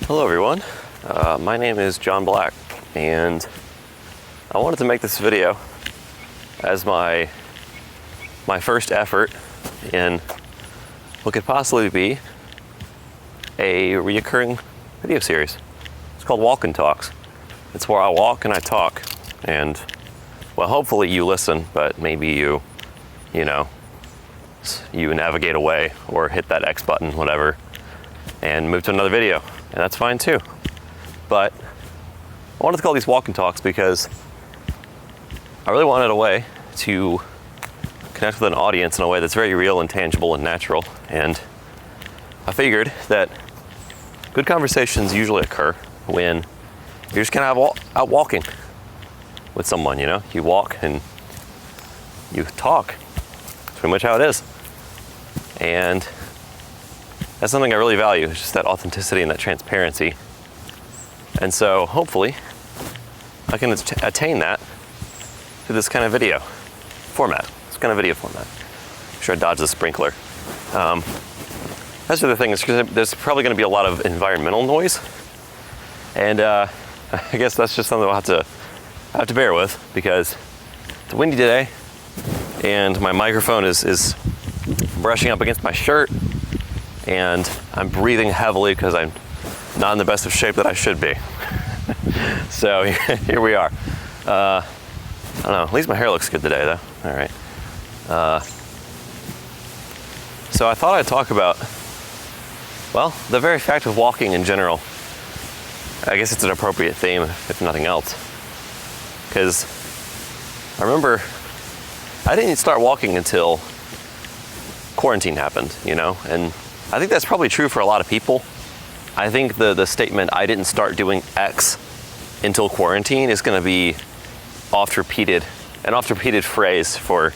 Hello everyone, my name is John Black, and I wanted to make this video as my first effort in what could possibly be a reoccurring video series. It's called Walk and Talks. It's where I walk and I talk, and well, hopefully you listen, but maybe you navigate away or hit that X button, whatever, and move to another video. And that's fine too. But I wanted to call these Walk and Talks because I really wanted a way to connect with an audience in a way that's very real and tangible and natural. And I figured that good conversations usually occur when you're just kind of out walking with someone, You walk and you talk. That's pretty much how it is. And that's something I really value, is just that authenticity and that transparency. And so hopefully I can attain that through this kind of video format. I'm sure I dodged the sprinkler. That's the other thing, is there's probably going to be a lot of environmental noise. And I guess that's just something I'll have to bear with, because it's windy today and my microphone is brushing up against my shirt, and I'm breathing heavily because I'm not in the best of shape that I should be. So here we are. I don't know, at least my hair looks good today though. All right. So I thought I'd talk about, well, the very fact of walking in general. I guess it's an appropriate theme, if nothing else. Because I remember I didn't start walking until quarantine happened, and I think that's probably true for a lot of people. I think the statement, I didn't start doing X until quarantine, is going to be an oft repeated phrase from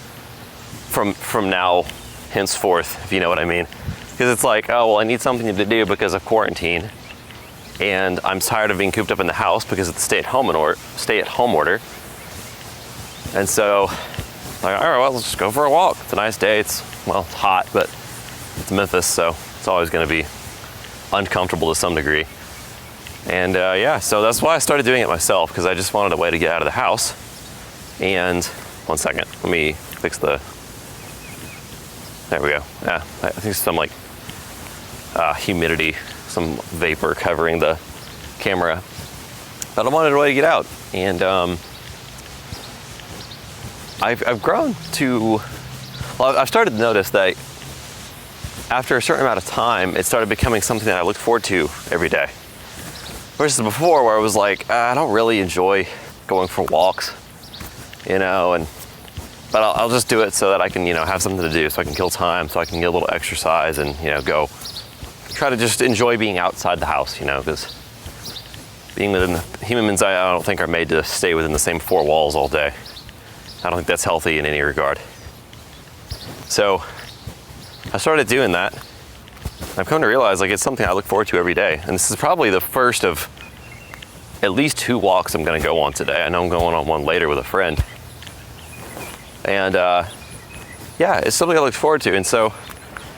now henceforth, if you know what I mean. Because it's like, oh, well, I need something to do because of quarantine, and I'm tired of being cooped up in the house because of the stay-at-home order. And so, like, all right, well, let's just go for a walk. It's a nice day. It's hot, but it's Memphis, so it's always going to be uncomfortable to some degree. And so that's why I started doing it myself, because I just wanted a way to get out of the house. And one second, let me fix there we go. Yeah, I think some humidity, some vapor covering the camera. But I wanted a way to get out. And I've grown to, I've started to notice that after a certain amount of time, it started becoming something that I looked forward to every day. Versus before, where I was like, I don't really enjoy going for walks, but I'll just do it so that I can, have something to do, so I can kill time, so I can get a little exercise and, go try to just enjoy being outside the house, because humans, I don't think, are made to stay within the same four walls all day. I don't think that's healthy in any regard. So I started doing that. I've come to realize it's something I look forward to every day. And this is probably the first of at least 2 walks I'm going to go on today. I know I'm going on one later with a friend. And it's something I look forward to. And so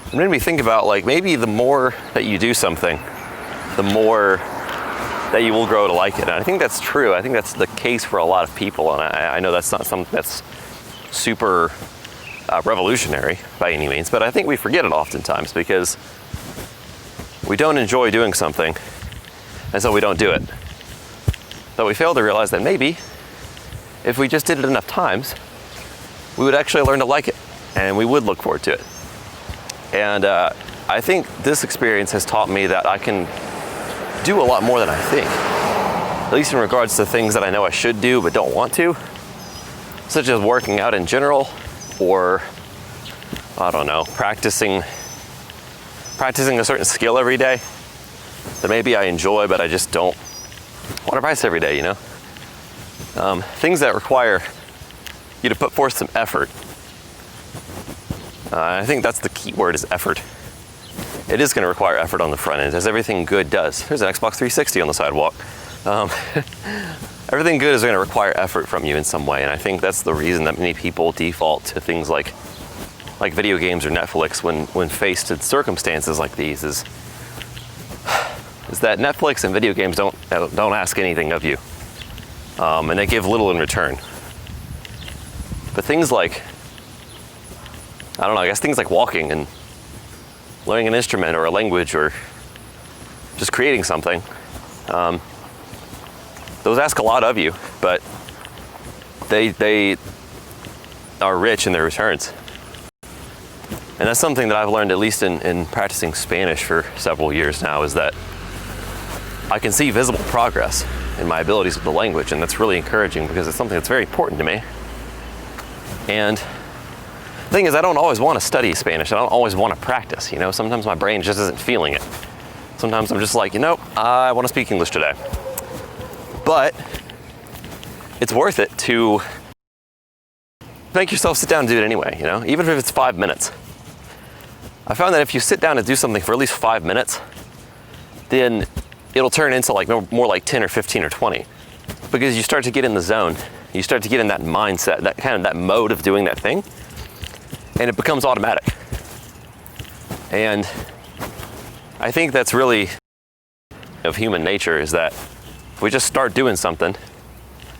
it made me think about maybe the more that you do something, the more that you will grow to like it. And I think that's true. I think that's the case for a lot of people. And I know that's not something that's super revolutionary by any means, but I think we forget it oftentimes because we don't enjoy doing something, and so we don't do it. But we fail to realize that maybe if we just did it enough times, we would actually learn to like it, and we would look forward to it. And I think this experience has taught me that I can do a lot more than I think, at least in regards to things that I know I should do but don't want to, such as working out in general, or I don't know, practicing a certain skill every day that maybe I enjoy but I just don't want to practice every day, things that require you to put forth some effort. I think that's the key word, is effort. It is going to require effort on the front end, as everything good does. There's an Xbox 360 on the sidewalk. Everything good is going to require effort from you in some way, and I think that's the reason that many people default to things like video games or Netflix when faced with circumstances like these. Is is that Netflix and video games don't ask anything of you, and they give little in return. But things like, I don't know, I guess things like walking and learning an instrument or a language or just creating something, those ask a lot of you, but they are rich in their returns. And that's something that I've learned, at least in practicing Spanish for several years now, is that I can see visible progress in my abilities with the language, and that's really encouraging because it's something that's very important to me. And the thing is, I don't always want to study Spanish. I don't always want to practice, you know? Sometimes my brain just isn't feeling it. Sometimes I'm just like, you know, I want to speak English today. But it's worth it to make yourself sit down and do it anyway, you know? Even if it's 5 minutes. I found that if you sit down and do something for at least 5 minutes, then it'll turn into like more like 10 or 15 or 20. Because you start to get in the zone. You start to get in that mindset, that mode of doing that thing, and it becomes automatic. And I think that's really of human nature, is that if we just start doing something,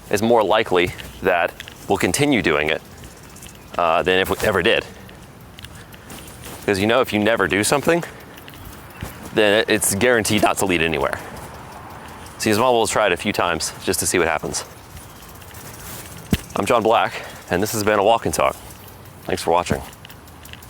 it's more likely that we'll continue doing it than if we ever did. Because you know, if you never do something, then it's guaranteed not to lead anywhere. So you as well try it a few times just to see what happens. I'm John Black, and this has been a Walk and Talk. Thanks for watching.